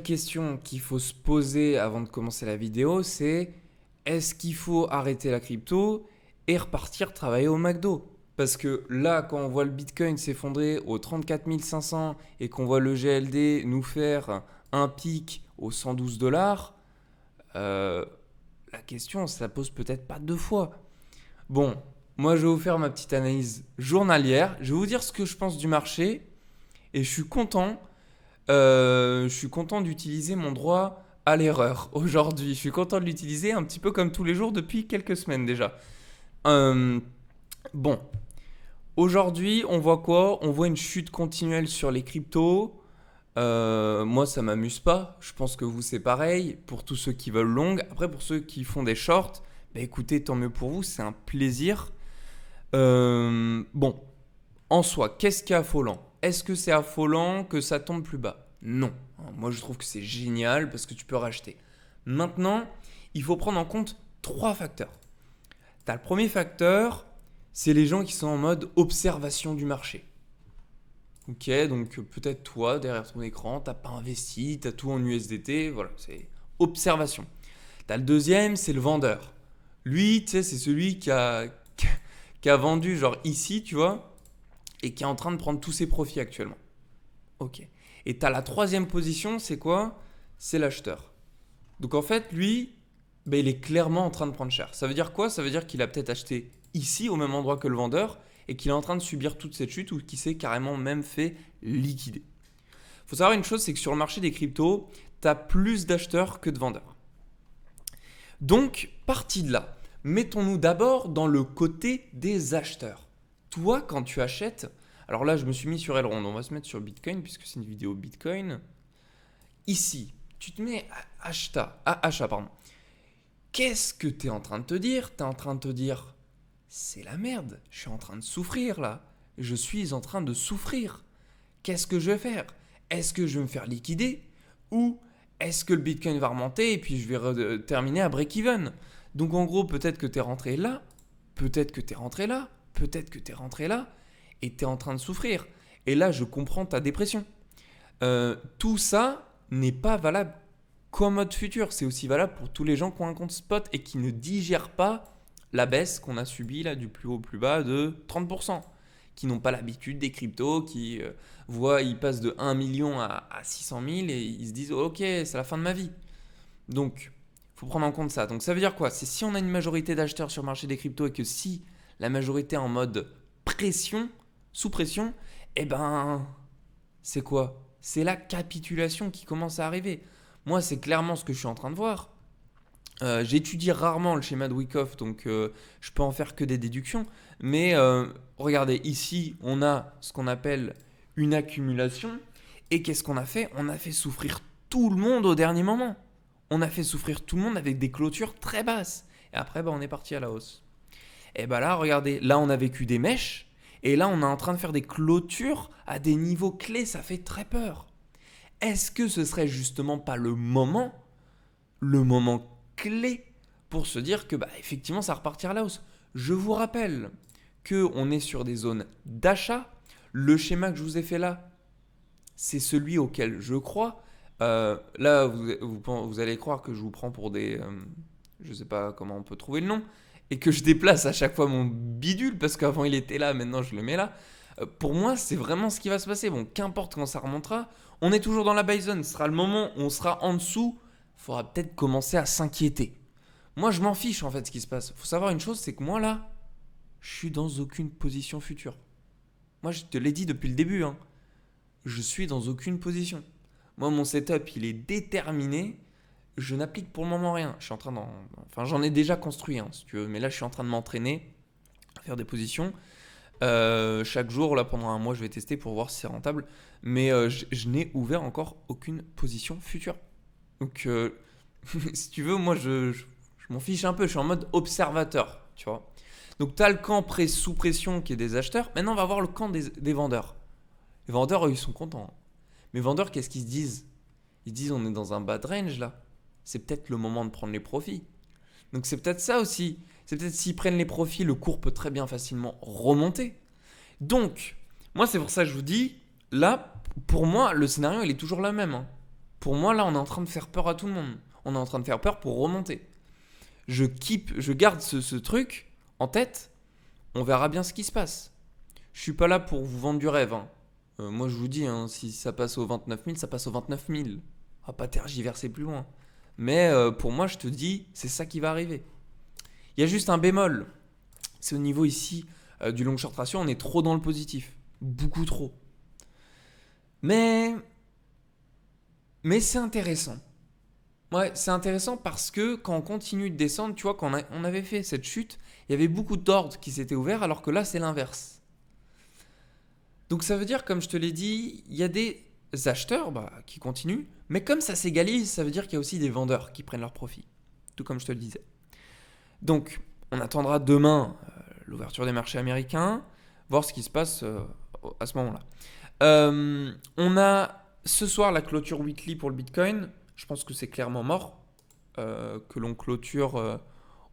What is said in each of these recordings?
seule question qu'il faut se poser avant de commencer la vidéo, c'est est-ce qu'il faut arrêter la crypto et repartir travailler au McDo? Parce que là, quand on voit le Bitcoin s'effondrer aux 34 500 et qu'on voit le GLD nous faire un pic aux 112 dollars, la question, ça pose peut-être pas deux fois. Bon, moi je vais vous faire ma petite analyse journalière. Je vais vous dire ce que je pense du marché et je suis content d'utiliser mon droit à l'erreur aujourd'hui. Je suis content de l'utiliser un petit peu comme tous les jours depuis quelques semaines déjà. Euh, bon, aujourd'hui, on voit quoi? On voit une chute continuelle sur les cryptos. Moi, ça m'amuse pas. Je pense que vous, c'est pareil. Pour tous ceux qui veulent long. Après, pour ceux qui font des shorts, bah écoutez, tant mieux pour vous. C'est un plaisir. Bon, en soi, qu'est-ce qui est affolant? Est-ce que c'est affolant que ça tombe plus bas? Non. Moi, je trouve que c'est génial parce que tu peux racheter. Maintenant, il faut prendre en compte trois facteurs. Tu as le premier facteur, c'est les gens qui sont en mode observation du marché. Ok, donc peut-être toi, derrière ton écran, t'as pas investi, t'as tout en USDT, voilà, c'est observation. T'as le deuxième, c'est le vendeur. Lui, tu sais, c'est celui qui a vendu genre ici, tu vois, et qui est en train de prendre tous ses profits actuellement. Ok. Et t'as la troisième position, c'est quoi? C'est l'acheteur. Donc en fait, lui, ben, il est clairement en train de prendre cher. Ça veut dire quoi? Ça veut dire qu'il a peut-être acheté ici, au même endroit que le vendeur, et qu'il est en train de subir toute cette chute ou qu'il s'est carrément même fait liquider. Il faut savoir une chose, c'est que sur le marché des cryptos, tu as plus d'acheteurs que de vendeurs. Donc, parti de là, mettons-nous d'abord dans le côté des acheteurs. Toi, quand tu achètes, alors là, je me suis mis sur Elrond, on va se mettre sur Bitcoin puisque c'est une vidéo Bitcoin. Ici, tu te mets à achat, pardon. Qu'est-ce que tu es en train de te dire? Tu es en train de te dire, c'est la merde, je suis en train de souffrir là. Je suis en train de souffrir. Qu'est-ce que je vais faire? Est-ce que je vais me faire liquider? Ou est-ce que le Bitcoin va remonter et puis je vais terminer à break-even? Donc en gros, peut-être que tu es rentré là, peut-être que tu es rentré là, peut-être que tu es rentré là, et tu es en train de souffrir. Et là, je comprends ta dépression. Tout ça n'est pas valable qu'en mode futur. C'est aussi valable pour tous les gens qui ont un compte spot et qui ne digèrent pas la baisse qu'on a subie là du plus haut au plus bas de 30%. Qui n'ont pas l'habitude des cryptos, qui voient, ils passent de 1 million à 600 000 et ils se disent ok, c'est la fin de ma vie. Donc, il faut prendre en compte ça. Donc ça veut dire quoi? C'est si on a une majorité d'acheteurs sur le marché des cryptos et que si la majorité est en mode pression, sous pression, eh ben, c'est quoi? C'est la capitulation qui commence à arriver. Moi, c'est clairement ce que je suis en train de voir. J'étudie rarement le schéma de Wyckoff, donc je peux en faire que des déductions. Mais regardez, ici, on a ce qu'on appelle une accumulation. Et qu'est-ce qu'on a fait? On a fait souffrir tout le monde au dernier moment. On a fait souffrir tout le monde avec des clôtures très basses. Et après, on est parti à la hausse. Et là, regardez, là, on a vécu des mèches. Et là, on est en train de faire des clôtures à des niveaux clés. Ça fait très peur. Est-ce que ce serait justement pas le moment clé pour se dire que effectivement ça repartira à la hausse? Je vous rappelle qu'on est sur des zones d'achat. Le schéma que je vous ai fait là, c'est celui auquel je crois. Là, vous allez croire que je vous prends pour des... je ne sais pas comment on peut trouver le nom. Et que je déplace à chaque fois mon bidule parce qu'avant il était là, maintenant je le mets là. Pour moi, c'est vraiment ce qui va se passer. Bon, qu'importe quand ça remontera. On est toujours dans la buy zone. Ce sera le moment où on sera en dessous. Il faudra peut-être commencer à s'inquiéter. Moi, je m'en fiche en fait ce qui se passe. Il faut savoir une chose, c'est que moi là, je suis dans aucune position future. Moi, je te l'ai dit depuis le début. Je suis dans aucune position. Moi, mon setup, il est déterminé. Je n'applique pour le moment rien. Je suis en train j'en ai déjà construit, si tu veux. Mais là, je suis en train de m'entraîner à faire des positions. Chaque jour, là, pendant un mois, je vais tester pour voir si c'est rentable. Mais je n'ai ouvert encore aucune position future. Donc, si tu veux, moi, je m'en fiche un peu. Je suis en mode observateur, tu vois. Donc, tu as le camp sous pression qui est des acheteurs. Maintenant, on va voir le camp des vendeurs. Les vendeurs, eux, ils sont contents. Mais vendeurs, qu'est-ce qu'ils se disent? Ils disent, on est dans un bad range, là. C'est peut-être le moment de prendre les profits. Donc, c'est peut-être ça aussi. C'est peut-être s'ils prennent les profits, le cours peut très bien facilement remonter. Donc, moi, c'est pour ça que je vous dis, là, pour moi, le scénario, il est toujours le même. Pour moi, là, on est en train de faire peur à tout le monde. On est en train de faire peur pour remonter. Je garde ce truc en tête. On verra bien ce qui se passe. Je suis pas là pour vous vendre du rêve. Hein. Moi, je vous dis, hein, si ça passe au 29 000, ça passe au 29 000. On va pas tergiverser plus loin. Mais pour moi, je te dis, c'est ça qui va arriver. Il y a juste un bémol. C'est au niveau ici du long short ratio, on est trop dans le positif. Beaucoup trop. Mais c'est intéressant. Ouais, c'est intéressant parce que quand on continue de descendre, tu vois, quand on avait fait cette chute, il y avait beaucoup d'ordres qui s'étaient ouverts alors que là, c'est l'inverse. Donc ça veut dire, comme je te l'ai dit, il y a des acheteurs qui continuent, mais comme ça s'égalise, ça veut dire qu'il y a aussi des vendeurs qui prennent leur profit. Tout comme je te le disais. Donc, on attendra demain l'ouverture des marchés américains, voir ce qui se passe à ce moment-là. On a ce soir la clôture weekly pour le Bitcoin. Je pense que c'est clairement mort. Que l'on clôture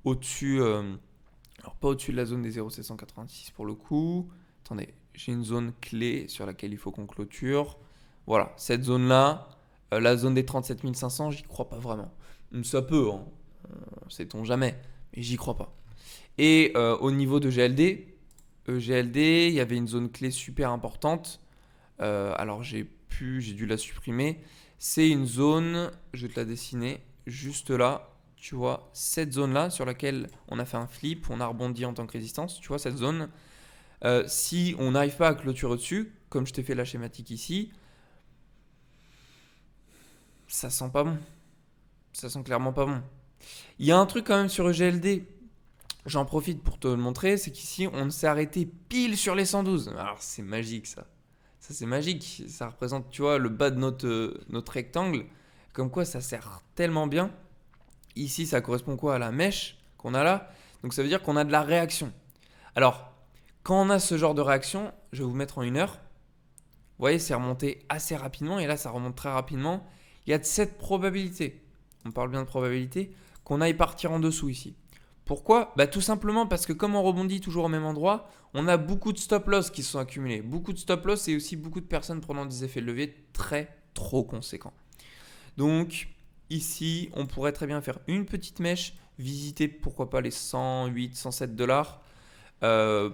au-dessus, alors pas au-dessus de la zone des 0,786 pour le coup. Attendez, j'ai une zone clé sur laquelle il faut qu'on clôture. Voilà, cette zone-là, la zone des 37 500, j'y crois pas vraiment. Ça peut, hein. Sait-on jamais, mais j'y crois pas. Et au niveau de GLD, il y avait une zone clé super importante. Alors j'ai dû la supprimer. C'est une zone, je vais te la dessiner, juste là. Tu vois, cette zone-là sur laquelle on a fait un flip, on a rebondi en tant que résistance. Tu vois, cette zone, si on n'arrive pas à clôturer au-dessus, comme je t'ai fait la schématique ici, ça sent pas bon. Ça sent clairement pas bon. Il y a un truc quand même sur EGLD. J'en profite pour te le montrer, c'est qu'ici, on s'est arrêté pile sur les 112. Alors, c'est magique, ça. Ça, c'est magique. Ça représente, tu vois, le bas de notre rectangle. Comme quoi, ça sert tellement bien. Ici, ça correspond quoi à la mèche qu'on a là. Donc, ça veut dire qu'on a de la réaction. Alors, quand on a ce genre de réaction, je vais vous mettre en 1 heure. Vous voyez, c'est remonté assez rapidement. Et là, ça remonte très rapidement. Il y a de cette probabilité, on parle bien de probabilité, qu'on aille partir en dessous ici. Pourquoi ? Tout simplement parce que comme on rebondit toujours au même endroit, on a beaucoup de stop loss qui se sont accumulés. Beaucoup de stop loss et aussi beaucoup de personnes prenant des effets de levier trop conséquents. Donc ici, on pourrait très bien faire une petite mèche, visiter pourquoi pas les 108, 107 dollars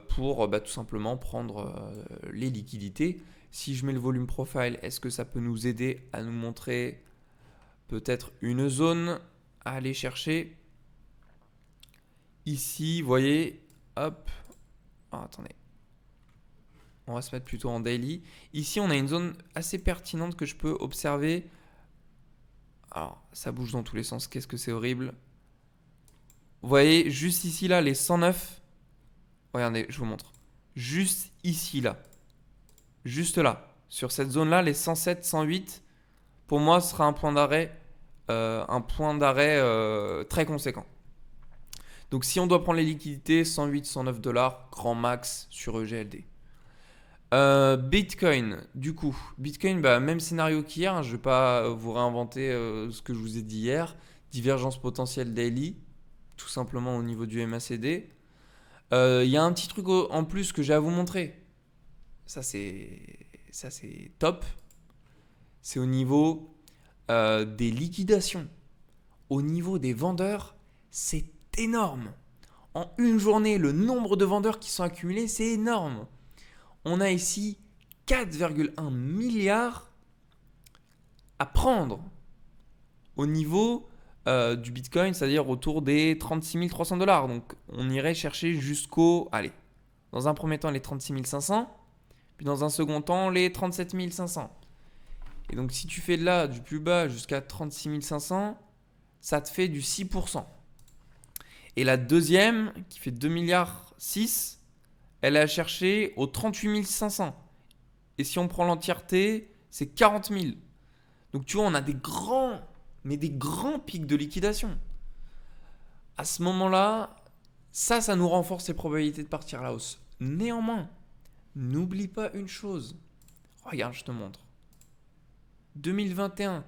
pour tout simplement prendre les liquidités. Si je mets le volume profile, est-ce que ça peut nous aider à nous montrer peut-être une zone à aller chercher ? Ici, vous voyez, hop, attendez, on va se mettre plutôt en daily. Ici, on a une zone assez pertinente que je peux observer. Alors, ça bouge dans tous les sens, qu'est-ce que c'est horrible. Vous voyez, juste ici, là, les 109. Regardez, je vous montre. Juste ici, là. Juste là. Sur cette zone-là, les 107, 108, pour moi, ce sera un point d'arrêt très conséquent. Donc si on doit prendre les liquidités, 108, 109 dollars, grand max sur EGLD. Bitcoin, du coup, Bitcoin, même scénario qu'hier, hein, je ne vais pas vous réinventer ce que je vous ai dit hier. Divergence potentielle daily, tout simplement au niveau du MACD. Il y a un petit truc en plus que j'ai à vous montrer. Ça c'est top. C'est au niveau des liquidations. Au niveau des vendeurs, c'est énorme. En une journée, le nombre de vendeurs qui sont accumulés, c'est énorme. On a ici 4,1 milliards à prendre au niveau du Bitcoin, c'est-à-dire autour des 36 300 dollars. Donc on irait chercher jusqu'au, allez, dans un premier temps les 36 500, puis dans un second temps les 37 500. Et donc si tu fais de là du plus bas jusqu'à 36 500, ça te fait du 6%. Et la deuxième, qui fait 2 milliards 6, elle a cherché aux 38 500. Et si on prend l'entièreté, c'est 40 000. Donc tu vois, on a des grands pics de liquidation. À ce moment-là, ça nous renforce les probabilités de partir à la hausse. Néanmoins, n'oublie pas une chose. Regarde, je te montre. 2021,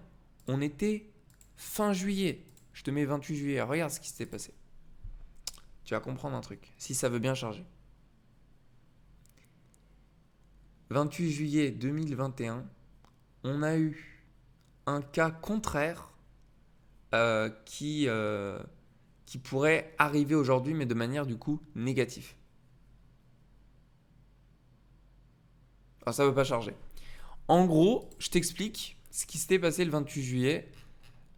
on était fin juillet. Je te mets 28 juillet. Regarde ce qui s'était passé. Tu vas comprendre un truc, si ça veut bien charger. 28 juillet 2021, on a eu un cas contraire euh, qui, euh, qui pourrait arriver aujourd'hui, mais de manière du coup négative. Alors ça ne veut pas charger. En gros, je t'explique ce qui s'était passé le 28 juillet.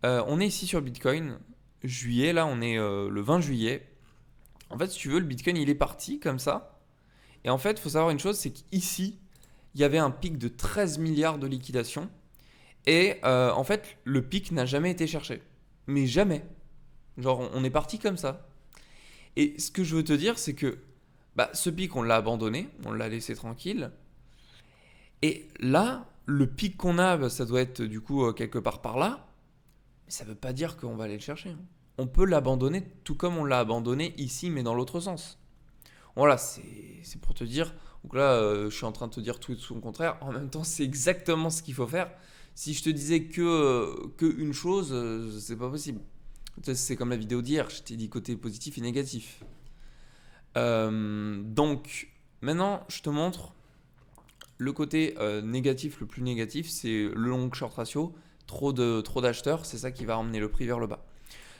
On est ici sur Bitcoin. Juillet, là on est le 20 juillet. En fait, si tu veux, le Bitcoin il est parti comme ça. Et en fait, il faut savoir une chose, c'est qu'ici, il y avait un pic de 13 milliards de liquidation. Et en fait, le pic n'a jamais été cherché. Mais jamais. Genre, on est parti comme ça. Et ce que je veux te dire, c'est que bah, ce pic, on l'a abandonné, on l'a laissé tranquille. Et là, le pic qu'on a, bah, ça doit être du coup quelque part par là. Mais ça ne veut pas dire qu'on va aller le chercher, hein. On peut l'abandonner tout comme on l'a abandonné ici, mais dans l'autre sens. Voilà, c'est pour te dire. Donc là, je suis en train de te dire tout et son contraire. En même temps, c'est exactement ce qu'il faut faire. Si je te disais que une chose, c'est pas possible. C'est comme la vidéo d'hier, je t'ai dit côté positif et négatif. Donc, maintenant, je te montre le côté négatif, le plus négatif, c'est le long short ratio. Trop d'acheteurs, c'est ça qui va emmener le prix vers le bas.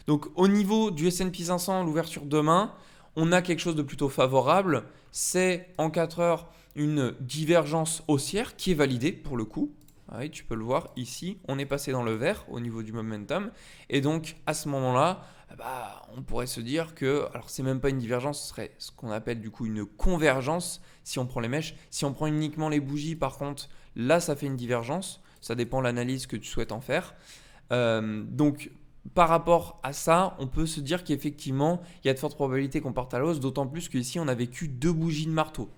Donc, au niveau du S&P 500, l'ouverture demain, on a quelque chose de plutôt favorable. C'est en 4 heures une divergence haussière qui est validée pour le coup. Ah oui, tu peux le voir ici, on est passé dans le vert au niveau du momentum. Et donc, à ce moment-là, bah, on pourrait se dire que, alors c'est même pas une divergence, ce serait ce qu'on appelle du coup une convergence si on prend les mèches. Si on prend uniquement les bougies, par contre, là ça fait une divergence. Ça dépend de l'analyse que tu souhaites en faire. Donc, par rapport à ça, on peut se dire qu'effectivement, il y a de fortes probabilités qu'on parte à la hausse, d'autant plus qu'ici, on a vécu 2 bougies de marteau.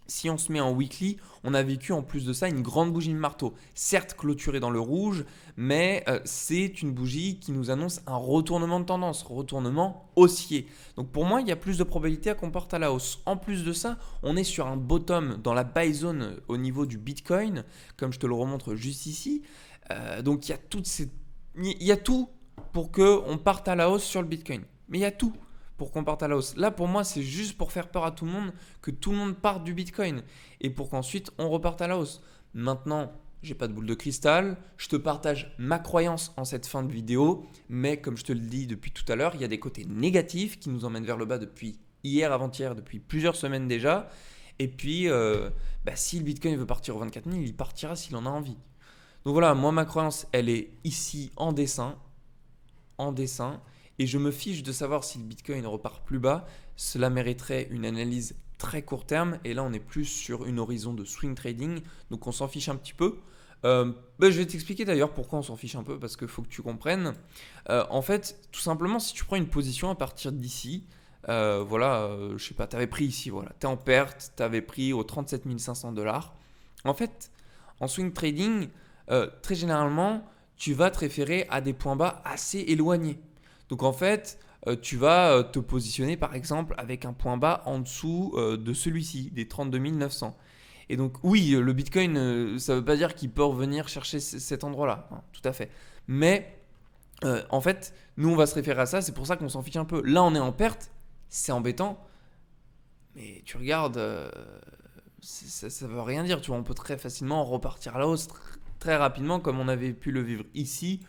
Si on se met en weekly, on a vécu en plus de ça une grande bougie de marteau. Certes clôturée dans le rouge, mais c'est une bougie qui nous annonce un retournement de tendance, retournement haussier. Donc pour moi, il y a plus de probabilité à qu'on parte à la hausse. En plus de ça, on est sur un bottom dans la buy zone au niveau du Bitcoin, comme je te le remontre juste ici. Donc il y a tout pour qu'on parte à la hausse sur le Bitcoin. Mais il y a tout pour qu'on parte à la hausse. Là, pour moi, c'est juste pour faire peur à tout le monde, que tout le monde parte du Bitcoin et pour qu'ensuite on reparte à la hausse. Maintenant, j'ai pas de boule de cristal, je te partage ma croyance en cette fin de vidéo, mais comme je te le dis depuis tout à l'heure, il y a des côtés négatifs qui nous emmènent vers le bas depuis hier, avant-hier, depuis plusieurs semaines déjà. Et puis, si le Bitcoin veut partir au 24 000, il partira s'il en a envie. Donc voilà, moi ma croyance, elle est ici en dessin, et je me fiche de savoir si le Bitcoin repart plus bas. Cela mériterait une analyse très court terme, et là on est plus sur une horizon de swing trading, donc on s'en fiche un petit peu. Je vais t'expliquer d'ailleurs pourquoi on s'en fiche un peu, parce qu'il faut que tu comprennes. En fait, tout simplement, si tu prends une position à partir d'ici, je sais pas, tu avais pris ici, voilà, tu es en perte, tu avais pris aux 37 500 $. En fait, en swing trading, très généralement, tu vas te référer à des points bas assez éloignés. Donc en fait, tu vas te positionner par exemple avec un point bas en dessous de celui-ci, des 32 900. Et donc oui, le Bitcoin, ça ne veut pas dire qu'il peut revenir chercher cet endroit-là, hein, tout à fait. Mais en fait, nous on va se référer à ça, c'est pour ça qu'on s'en fiche un peu. Là on est en perte, c'est embêtant, mais tu regardes, ça ne veut rien dire. Tu vois, on peut très facilement repartir à la hausse très rapidement comme on avait pu le vivre ici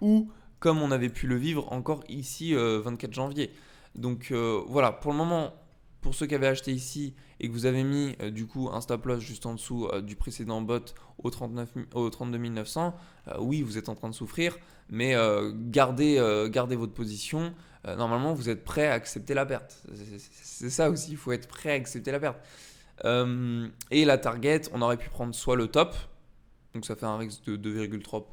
ou comme on avait pu le vivre encore ici 24 janvier. Donc voilà, pour le moment, pour ceux qui avaient acheté ici et que vous avez mis du coup un stop loss juste en dessous du précédent bot au 32 900, oui, vous êtes en train de souffrir, mais gardez votre position. Normalement, vous êtes prêt à accepter la perte. C'est ça aussi, il faut être prêt à accepter la perte. Et la target, on aurait pu prendre soit le top, donc ça fait un risque de 2,3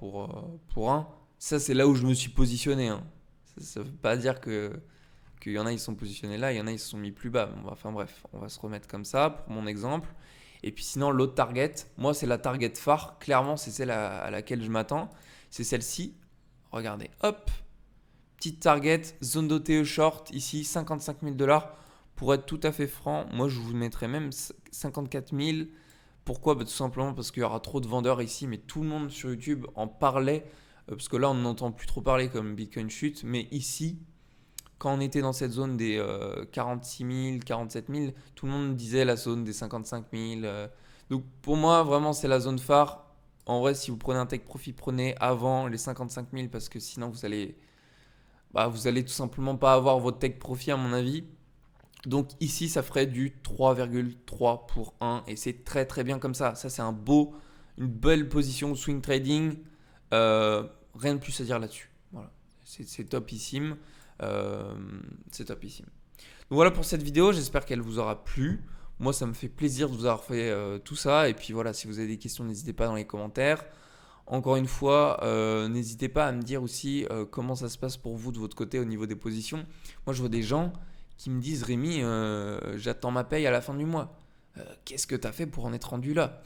pour 1. Ça, c'est là où je me suis positionné, hein. Ça ne veut pas dire qu'il y en a ils sont positionnés là, il y en a ils se sont mis plus bas. Bon, enfin bref, on va se remettre comme ça pour mon exemple. Et puis sinon, l'autre target, moi c'est la target phare, clairement c'est celle à laquelle je m'attends. C'est celle-ci. Regardez, hop, petite target, zone d'OTE short, ici 55 000 $. Pour être tout à fait franc, moi je vous mettrais même 54 000. Pourquoi? Tout simplement parce qu'il y aura trop de vendeurs ici, mais tout le monde sur YouTube en parlait, parce que là on n'entend plus trop parler comme Bitcoin chute, mais ici, quand on était dans cette zone des 46 000, 47 000, tout le monde disait la zone des 55 000. Donc pour moi, vraiment, c'est la zone phare. En vrai, si vous prenez un take profit, prenez avant les 55 000 parce que sinon vous allez tout simplement pas avoir votre take profit à mon avis. Donc ici, ça ferait du 3,3 pour 1 et c'est très très bien comme ça. Ça, c'est une belle position swing trading. Rien de plus à dire là-dessus. Voilà, c'est topissime. C'est topissime. Donc voilà pour cette vidéo, j'espère qu'elle vous aura plu. Moi, ça me fait plaisir de vous avoir fait tout ça. Et puis voilà, si vous avez des questions, n'hésitez pas dans les commentaires. Encore une fois, n'hésitez pas à me dire aussi comment ça se passe pour vous de votre côté au niveau des positions. Moi, je vois des gens qui me disent Rémi, j'attends ma paye à la fin du mois. Qu'est-ce que tu as fait pour en être rendu là?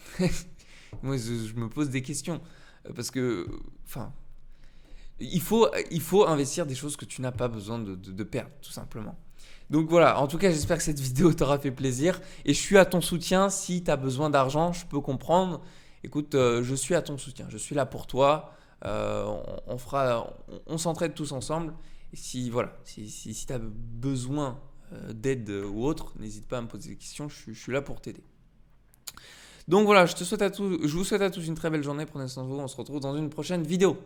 Moi, je me pose des questions. Parce que, enfin, il faut investir des choses que tu n'as pas besoin de perdre, tout simplement. Donc voilà, en tout cas, j'espère que cette vidéo t'aura fait plaisir. Et je suis à ton soutien. Si tu as besoin d'argent, je peux comprendre. Écoute, je suis à ton soutien. Je suis là pour toi. On s'entraide tous ensemble. Et si tu as besoin d'aide ou autre, n'hésite pas à me poser des questions. Je suis là pour t'aider. Donc voilà, je vous souhaite à tous une très belle journée. Prenez soin de vous. On se retrouve dans une prochaine vidéo.